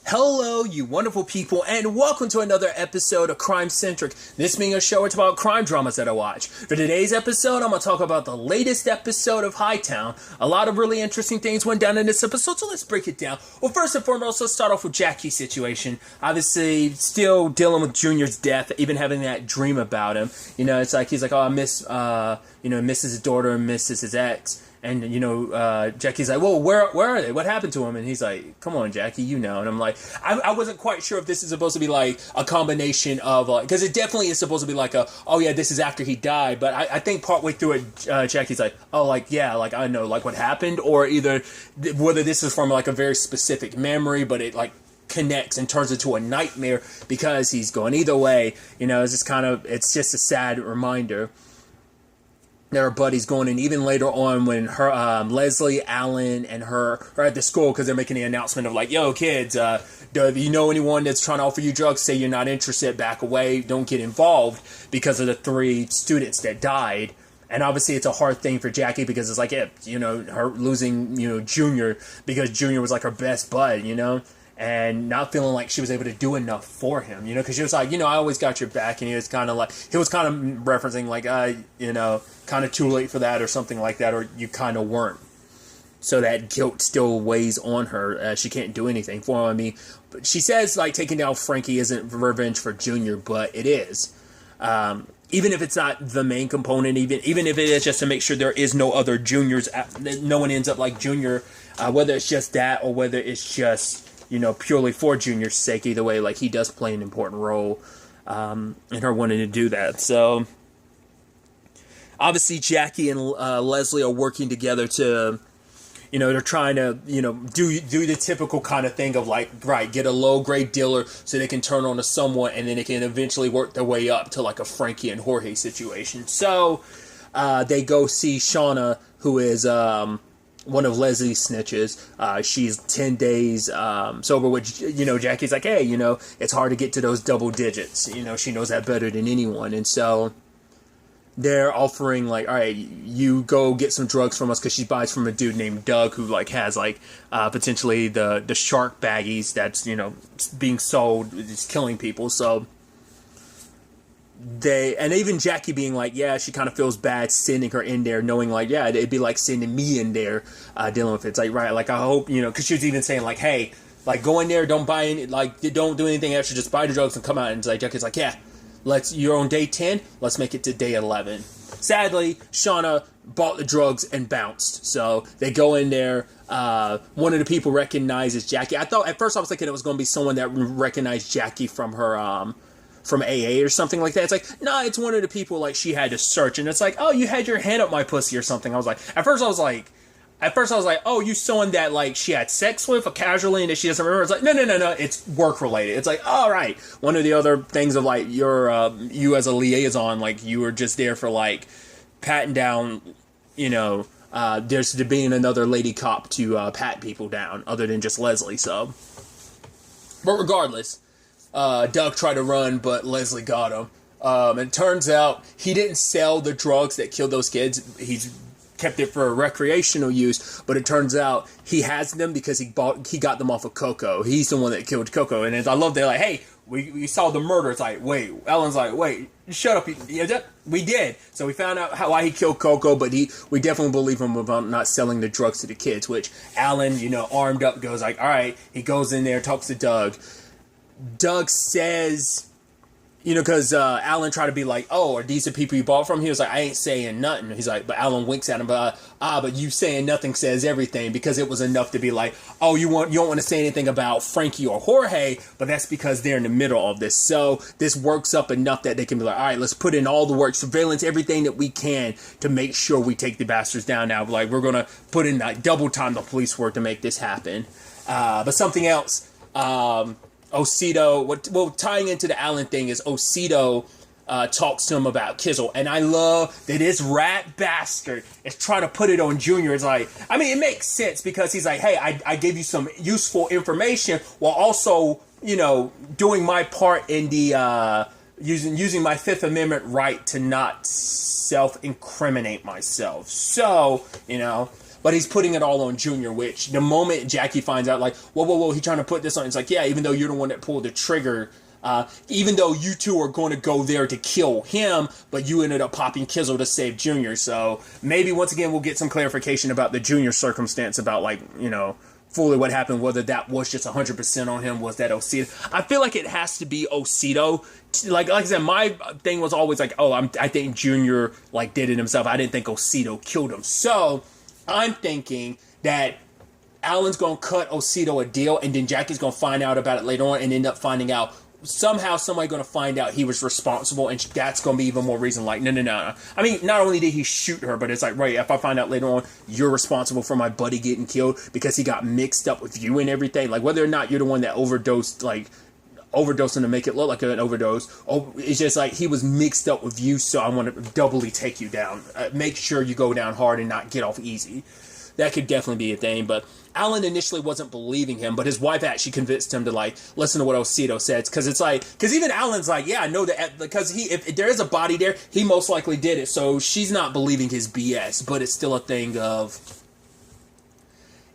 Hello, you wonderful people, and welcome to another episode of Crime Centric. This being a show, it's about crime dramas that I watch. For today's episode, I'm going to talk about the latest episode of Hightown. A lot of really interesting things went down in this episode, so let's break it down. Well, first and foremost, let's start off with Jackie's situation. Obviously, still dealing with Junior's death, even having that dream about him. You know, it's like, he's like, oh, I miss, misses his daughter and misses his ex. And, Jackie's like, well, where are they? What happened to him? And he's like, come on, Jackie, you know. And I'm like, I wasn't quite sure if this is supposed to be like a combination of, because it definitely is supposed to be like this is after he died. But I think partway through it, Jackie's like, I know, like what happened. Or either whether this is from like a very specific memory, but it like connects and turns into a nightmare because he's going either way. You know, it's just a sad reminder. There are buddies going in even later on when her Leslie, Alan, and her are at the school because they're making the announcement of like, yo, kids, do you know anyone that's trying to offer you drugs? Say you're not interested, back away, don't get involved because of the 3 students that died. And obviously it's a hard thing for Jackie because it's like, her losing, Junior because Junior was like her best bud, and not feeling like she was able to do enough for him, because she was like, I always got your back, and he was kind of referencing like, kind of too late for that or something like that, or you kind of weren't. So that guilt still weighs on her. She can't do anything for him. I mean, but she says like taking down Frankie isn't revenge for Junior, but it is. Even if it's not the main component, even if it is just to make sure there is no other Juniors, no one ends up like Junior, whether it's just that or whether it's just, purely for Junior's sake, either way, like he does play an important role in her wanting to do that. So obviously Jackie and Leslie are working together to, they're trying to, do the typical kind of thing of like, right, get a low grade dealer so they can turn on to someone and then they can eventually work their way up to like a Frankie and Jorge situation. So they go see Shauna, who is one of Leslie's snitches. She's 10 days sober, which, Jackie's like, hey, it's hard to get to those double digits. She knows that better than anyone. And so they're offering like, all right, you go get some drugs from us, because she buys from a dude named Doug who like has like potentially the shark baggies that's, being sold, is killing people. So and even Jackie being like, yeah, she kind of feels bad sending her in there, knowing like, yeah, it'd be like sending me in there dealing with it. It's like, right, like I hope, because she was even saying like, hey, like go in there, don't buy any, like don't do anything extra, just buy the drugs and come out. And it's like, Jackie's like, yeah, you're on day 10, let's make it to day 11. Sadly, Shauna bought the drugs and bounced. So they go in there. One of the people recognizes Jackie. At first I was thinking it was going to be someone that recognized Jackie from her, from AA or something like that. It's like, nah, it's one of the people like she had to search. And it's like, oh, you had your hand up my pussy or something. At first I was like, oh, you someone that like she had sex with or casually and that she doesn't remember. It's like, no, it's work related. It's like, all right. One of the other things of like you as a liaison, like you were just there for like patting down, there's being another lady cop to pat people down other than just Leslie. So, but regardless, Doug tried to run, but Leslie got him. And it turns out he didn't sell the drugs that killed those kids. He's kept it for recreational use, but it turns out he has them because he got them off of Coco. He's the one that killed Coco. And I love they're like, hey, we saw the murder. It's like, wait, Ellen's like, wait, shut up. We did. So we found out why he killed Coco, but we definitely believe him about not selling the drugs to the kids, which Alan, armed up, goes like, all right. He goes in there, talks to Doug. Doug says, because Alan tried to be like, oh, are these the people you bought from? He was like, I ain't saying nothing. He's like, but Alan winks at him, but you saying nothing says everything, because it was enough to be like, oh, you don't want to say anything about Frankie or Jorge, but that's because they're in the middle of this. So this works up enough that they can be like, all right, let's put in all the work, surveillance, everything that we can to make sure we take the bastards down now. Like, we're going to put in like double time the police work to make this happen. But something else, Osito, tying into the Allen thing is Osito talks to him about Kizzle. And I love that this rat bastard is trying to put it on Junior. It's like, I mean, it makes sense because he's like, hey, I gave you some useful information while also, doing my part in the, using my Fifth Amendment right to not self-incriminate myself. So, but he's putting it all on Junior, which the moment Jackie finds out, like, whoa, he's trying to put this on, it's like, yeah, even though you're the one that pulled the trigger, even though you two are going to go there to kill him, but you ended up popping Kizzle to save Junior. So maybe once again we'll get some clarification about the Junior circumstance, about, like, you know, fully what happened, whether that was just 100% on him, was that Osito. I feel like it has to be Osito. Like I said, my thing was always like, oh, I think Junior, like, did it himself. I didn't think Osito killed him. So I'm thinking that Alan's going to cut Osito a deal, and then Jackie's going to find out about it later on and end up finding out. Somehow somebody going to find out he was responsible, and that's going to be even more reason, like, no. I mean, not only did he shoot her, but it's like, right, if I find out later on you're responsible for my buddy getting killed because he got mixed up with you and everything, like, whether or not you're the one that overdosing to make it look like an overdose, it's just like he was mixed up with you, so I want to doubly take you down. Make sure you go down hard and not get off easy. That could definitely be a thing, but Alan initially wasn't believing him, but his wife actually convinced him to, like, listen to what Osito said, because it's like, because even Alan's like, yeah, I know that, because if there is a body there, he most likely did it, so she's not believing his BS, but it's still a thing of,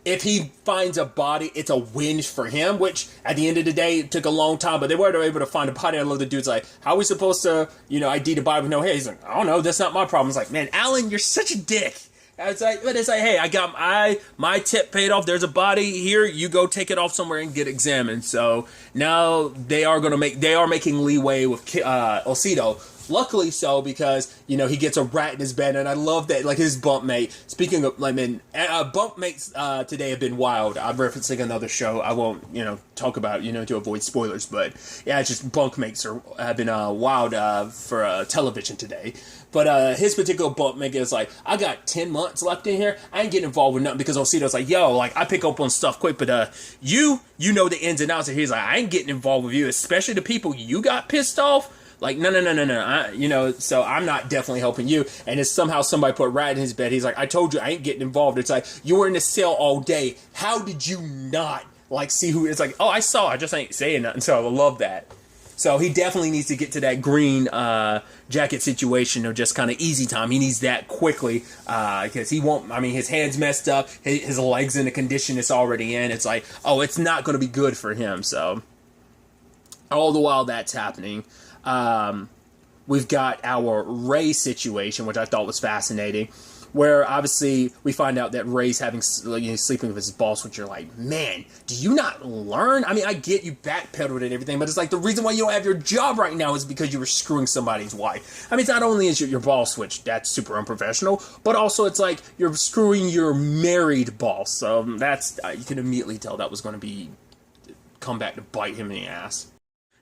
if he finds a body, it's a win for him, which at the end of the day, it took a long time, but they weren't able to find a body. I love the dude's like, how are we supposed to, you know, ID the body with no hair? He's like, I don't know, that's not my problem. It's like, man, Alan, you're such a dick. It's like, but it's like, hey, I got my tip paid off. There's a body here. You go take it off somewhere and get examined. So now they are making leeway with Osito. Luckily so, because, you know, he gets a rat in his bed, and I love that, like, his bunk mate. Speaking of, like, man, bunk mates today have been wild. I'm referencing another show. I won't, you know, talk about, you know, to avoid spoilers, but yeah, it's just bunk mates have been wild for television today. But his particular bunk mate is like, I got 10 months left in here. I ain't getting involved with nothing, because Osito's like, yo, like, I pick up on stuff quick, but you know the ins and outs. And he's like, I ain't getting involved with you, especially the people you got pissed off. Like, no. You know, so I'm not definitely helping you. And it's somehow somebody put a rat in his bed. He's like, I told you I ain't getting involved. It's like, you were in the cell all day. How did you not, like, see who? It's like, oh, I saw. I just ain't saying nothing. So I love that. So he definitely needs to get to that green jacket situation of just kind of easy time. He needs that quickly, because he won't. I mean, his hand's messed up. His legs in the condition it's already in. It's like, oh, it's not going to be good for him. So all the while that's happening, we've got our Ray situation, which I thought was fascinating, where obviously we find out that Ray's having, you know, sleeping with his boss, which you're like, man, do you not learn? I mean, I get you backpedaled and everything, but it's like the reason why you don't have your job right now is because you were screwing somebody's wife. I mean, it's not only is your boss, which that's super unprofessional, but also it's like you're screwing your married boss. So that's, you can immediately tell that was going to come back to bite him in the ass.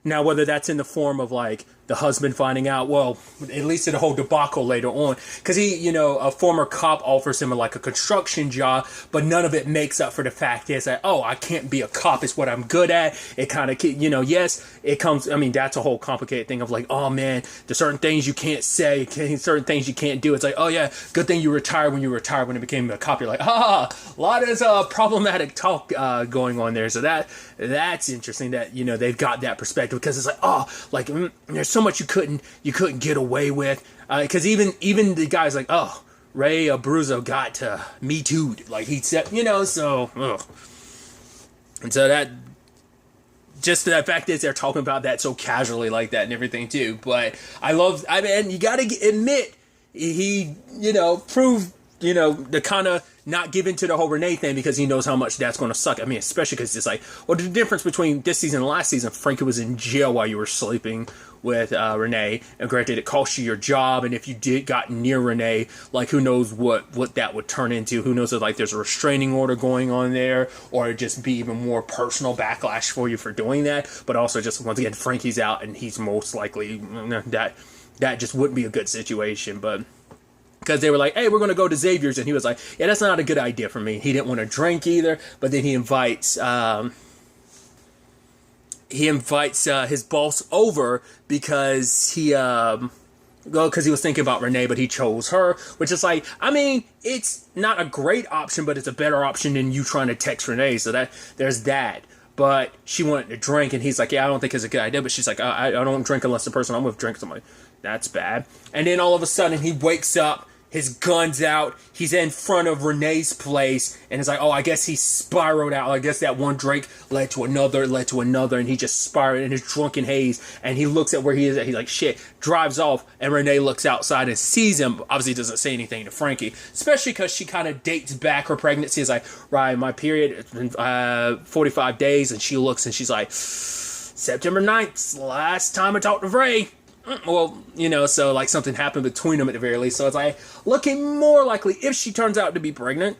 Now, whether that's in the form of, like, the husband finding out, well, at least in the whole debacle later on, because he, you know, a former cop offers him, like, a construction job, but none of it makes up for the fact is that, oh, I can't be a cop, it's what I'm good at. It kind of, you know, yes, it comes, I mean, that's a whole complicated thing of, like, oh, man, there's certain things you can't say, certain things you can't do. It's like, oh, yeah, good thing you retired when it became a cop. You're like, a lot of problematic talk going on there. So that's interesting that, you know, they've got that perspective, because it's like, oh, like, there's so much you couldn't get away with, because even the guy's like, oh, Ray Abruzzo got Me Too, like, he said, you know, so ugh. And so that, just that fact is they're talking about that so casually like that and everything too. But I mean, you gotta admit, he, you know, proved, you know, the kind of not give into the whole Renee thing, because he knows how much that's going to suck. I mean, especially because it's like, well, the difference between this season and last season, Frankie was in jail while you were sleeping with Renee, and granted, it cost you your job, and if you got near Renee, like, who knows what that would turn into. Who knows if, like, there's a restraining order going on there, or it'd just be even more personal backlash for you for doing that. But also, just once again, Frankie's out, and he's most likely, that just wouldn't be a good situation. But because they were like, hey, we're going to go to Xavier's. And he was like, yeah, that's not a good idea for me. He didn't want to drink either. But then he invites his boss over because he was thinking about Renee, but he chose her. Which is like, I mean, it's not a great option, but it's a better option than you trying to text Renee. So there's that. But she wanted to drink, and he's like, yeah, I don't think it's a good idea. But she's like, I don't drink unless the person I'm with drinks. I'm like, that's bad. And then all of a sudden, he wakes up. his gun's out. He's in front of Renee's place, and it's like, oh, I guess he spiraled out. I guess that one drink led to another, and he just spiraled in his drunken haze. And he looks at where he is at. He's like, shit, drives off, and Renee looks outside and sees him. Obviously, doesn't say anything to Frankie, especially because she kind of dates back her pregnancy. It's like, right, my period, it's been 45 days, and she looks and she's like, September 9th, last time I talked to Ray. Well, so like something happened between them at the very least. So it's like looking more likely if she turns out to be pregnant.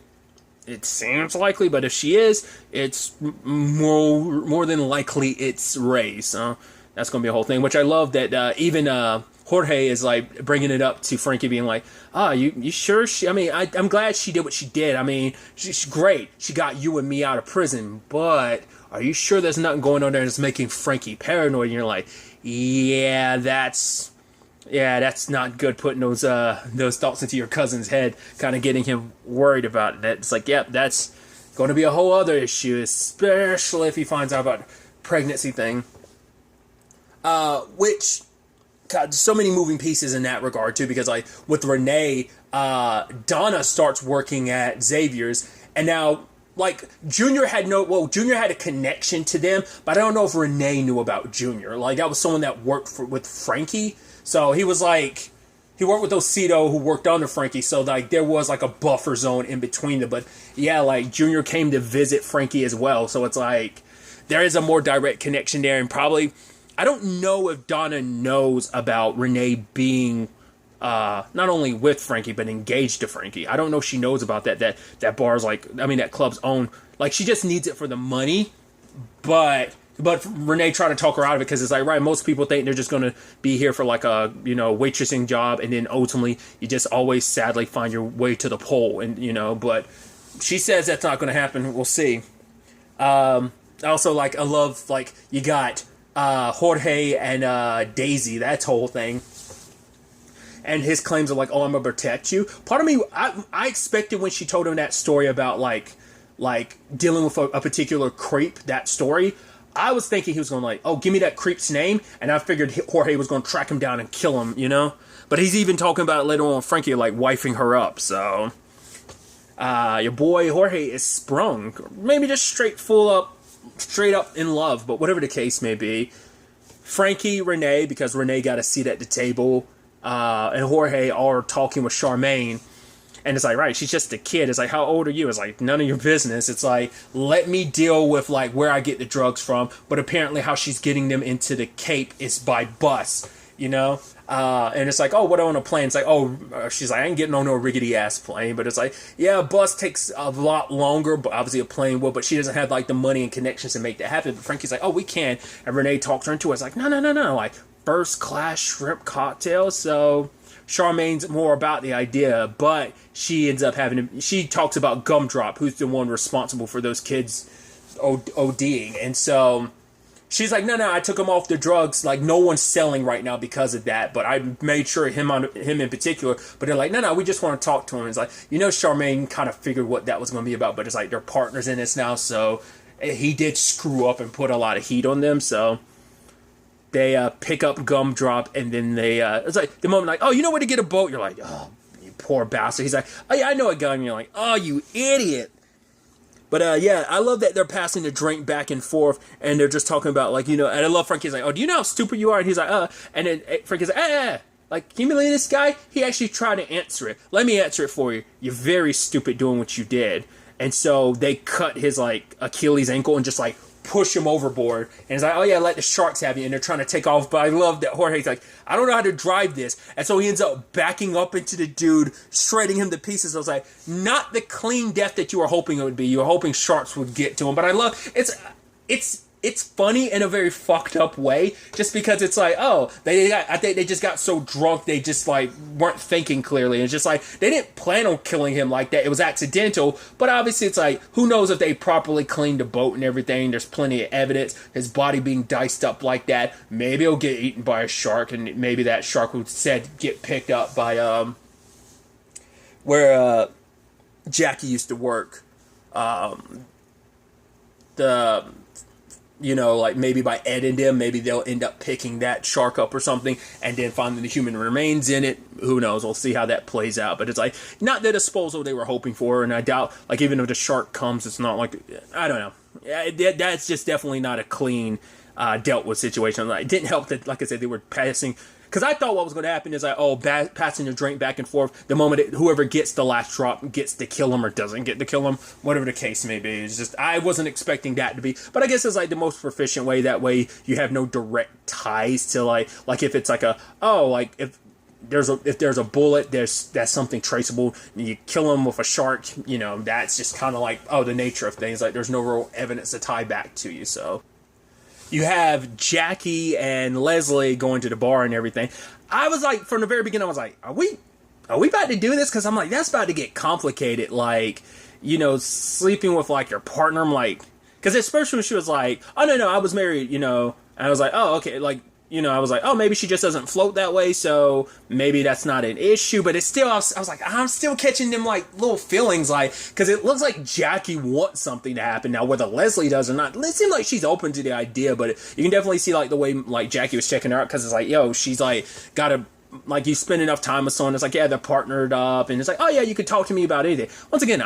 It seems likely, but if she is, it's more than likely it's Ray. So that's going to be a whole thing, which I love that even Jorge is like bringing it up to Frankie, being like, you sure? I'm glad she did what she did. I mean, she's great. She got you and me out of prison, but are you sure there's nothing going on there that's making Frankie paranoid? And you're like, yeah, that's not good, putting those thoughts into your cousin's head, kind of getting him worried about it. It's like, yep, that's going to be a whole other issue, especially if he finds out about the pregnancy thing. Which, God, so many moving pieces in that regard, too, because like with Renee, Donna starts working at Xavier's, and now, like, Junior had a connection to them, but I don't know if Renee knew about Junior. Like, that was someone that worked with Frankie. So he was like, he worked with Ocido, who worked under Frankie. So, like, there was, like, a buffer zone in between them. But, yeah, like, Junior came to visit Frankie as well. So it's like, there is a more direct connection there. And probably, I don't know if Donna knows about Renee being not only with Frankie, but engaged to Frankie. I don't know if she knows about that bar's like, that club's own. Like, she just needs it for the money, but Renee tried to talk her out of it, because it's like, right, most people think they're just going to be here for like a, waitressing job, and then ultimately you just always sadly find your way to the pole, and, but she says that's not going to happen. We'll see. Also, like, I love, like, you got Jorge and Daisy, that whole thing. And his claims are like, oh, I'm going to protect you. Part of me, I expected when she told him that story about, like dealing with a particular creep, that story, I was thinking he was going to like, oh, give me that creep's name. And I figured Jorge was going to track him down and kill him, But he's even talking about it later on, Frankie, like, wifing her up. So, your boy Jorge is sprung. Maybe just straight up in love. But whatever the case may be. Frankie, Renee, because Renee got a seat at the table, and Jorge are talking with Charmaine, and it's like, right, she's just a kid. It's like, how old are you? It's like, none of your business. It's like, let me deal with like where I get the drugs from. But apparently how she's getting them into the Cape is by bus, and it's like, oh, what on a plane? It's like, oh, she's like, I ain't getting on no rickety ass plane. But it's like, yeah, a bus takes a lot longer, but obviously a plane will. But she doesn't have like the money and connections to make that happen. But Frankie's like, oh, we can. And Renee talks her into it. It's like, no, like first class shrimp cocktail. So Charmaine's more about the idea, but she ends up she talks about Gumdrop, who's the one responsible for those kids ODing. And so she's like, no, I took him off the drugs. Like, no one's selling right now because of that. But I made sure him in particular. But they're like, no, we just want to talk to him. It's like, Charmaine kind of figured what that was going to be about. But it's like, they're partners in this now. So he did screw up and put a lot of heat on them. So they pick up Gumdrop, and then they, it's like the moment like, oh, you know where to get a boat? You're like, oh, you poor bastard. He's like, oh, yeah, I know a guy. And you're like, oh, you idiot. But, yeah, I love that they're passing the drink back and forth, and they're just talking about, like, and I love Frankie's like, oh, do you know how stupid you are? And he's like, and then Frankie's like, like, can you believe this guy? He actually tried to answer it. Let me answer it for you. You're very stupid doing what you did. And so they cut his, like, Achilles ankle and just, like, push him overboard. And it's like, oh yeah, let the sharks have you. And they're trying to take off. But I love that Jorge's like, I don't know how to drive this. And so he ends up backing up into the dude, shredding him to pieces. I was like, not the clean death that you were hoping it would be. You were hoping sharks would get to him. But I love, it's funny in a very fucked up way, just because it's like, oh, I think they just got so drunk they just like weren't thinking clearly. It's just like they didn't plan on killing him like that. It was accidental, but obviously it's like, who knows if they properly cleaned the boat and everything. There's plenty of evidence. His body being diced up like that. Maybe he'll get eaten by a shark, and maybe that shark would get picked up by where Jackie used to work. you know, like maybe by editing them, maybe they'll end up picking that shark up or something, and then finding the human remains in it. Who knows? We'll see how that plays out. But it's like not the disposal they were hoping for, and I doubt, like, even if the shark comes, it's not like, I don't know. That's just definitely not a clean dealt with situation. Like, it didn't help that, like I said, they were passing. Because I thought what was going to happen is like, passing the drink back and forth. The moment whoever gets the last drop gets to kill him or doesn't get to kill him, whatever the case may be. It's just, I wasn't expecting that to be. But I guess it's like the most proficient way. That way you have no direct ties to like if it's like if there's a bullet, that's something traceable. And you kill him with a shark, you know, that's just kind of like, the nature of things. Like, there's no real evidence to tie back to you, so. You have Jackie and Leslie going to the bar and everything. I was like, from the very beginning, I was like, are we about to do this? Because I'm like, that's about to get complicated. Like, you know, sleeping with like your partner. I'm like, because especially when she was like, oh no, I was married, you know. And I was like, oh, okay, like, you know, I was like, oh, maybe she just doesn't float that way, so maybe that's not an issue. But it's still, I was like, I'm still catching them, like, little feelings, like, because it looks like Jackie wants something to happen. Now, whether Leslie does or not, it seems like she's open to the idea, but you can definitely see, like, the way, like, Jackie was checking her out, because it's like, yo, she's, like, got to, like, you spend enough time with someone, it's like, yeah, they're partnered up, and it's like, oh, yeah, you could talk to me about anything. Once again,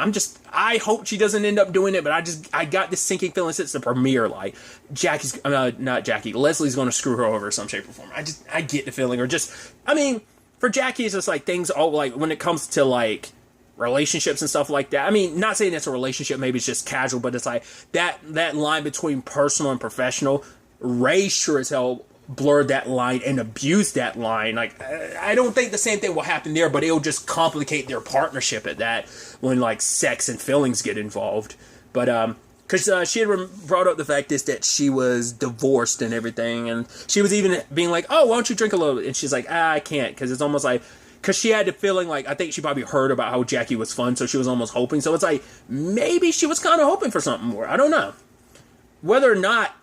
I hope she doesn't end up doing it, but I got this sinking feeling since the premiere, like, Leslie's going to screw her over in some shape or form. I get the feeling, or just, I mean, for Jackie, it's just, like, things, like, when it comes to, like, relationships and stuff like that. I mean, not saying it's a relationship, maybe it's just casual, but it's like, that line between personal and professional, Ray sure as hell blurred that line and abused that line. Like, I don't think the same thing will happen there, but it'll just complicate their partnership at that when, like, sex and feelings get involved. But because she had brought up the fact that she was divorced and everything, and she was even being like, oh, why don't you drink a little? And she's like, I can't, because it's almost like, because she had the feeling like, I think she probably heard about how Jackie was fun, so she was almost hoping. So it's like, maybe she was kind of hoping for something more. I don't know. Whether or not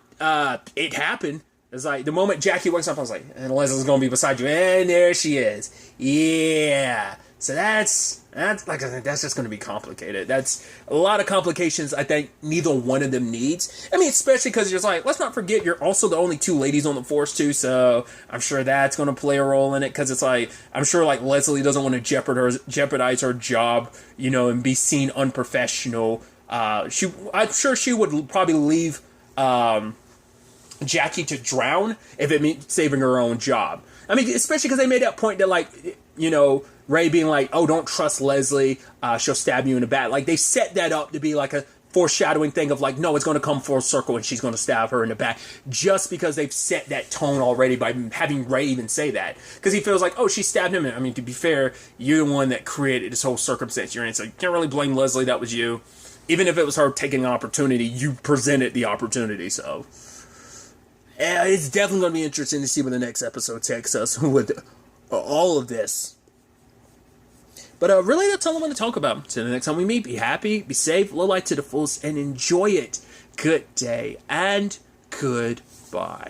it happened, it's like, the moment Jackie wakes up, I was like, and Leslie's going to be beside you, and there she is. Yeah. So that's like, I think that's just going to be complicated. That's a lot of complications I think neither one of them needs. I mean, especially because you're like, let's not forget, you're also the only two ladies on the force too, so I'm sure that's going to play a role in it, because it's like, I'm sure like Leslie doesn't want to jeopardize her job, you know, and be seen unprofessional. I'm sure she would probably leave Jackie to drown if it means saving her own job. I mean, especially because they made that point that, like, you know, Ray being like, oh, don't trust Leslie, she'll stab you in the back. Like, they set that up to be like a foreshadowing thing of like, no, it's going to come full circle and she's going to stab her in the back, just because they've set that tone already by having Ray even say that. Because he feels like, oh, she stabbed him. I mean, to be fair, you're the one that created this whole circumstance you're in, so you can't really blame Leslie, that was you. Even if it was her taking an opportunity, you presented the opportunity, so... Yeah, it's definitely going to be interesting to see where the next episode takes us with all of this. But really, that's all I'm going to talk about. Until the next time we meet, be happy, be safe, live life to the fullest, and enjoy it. Good day, and goodbye.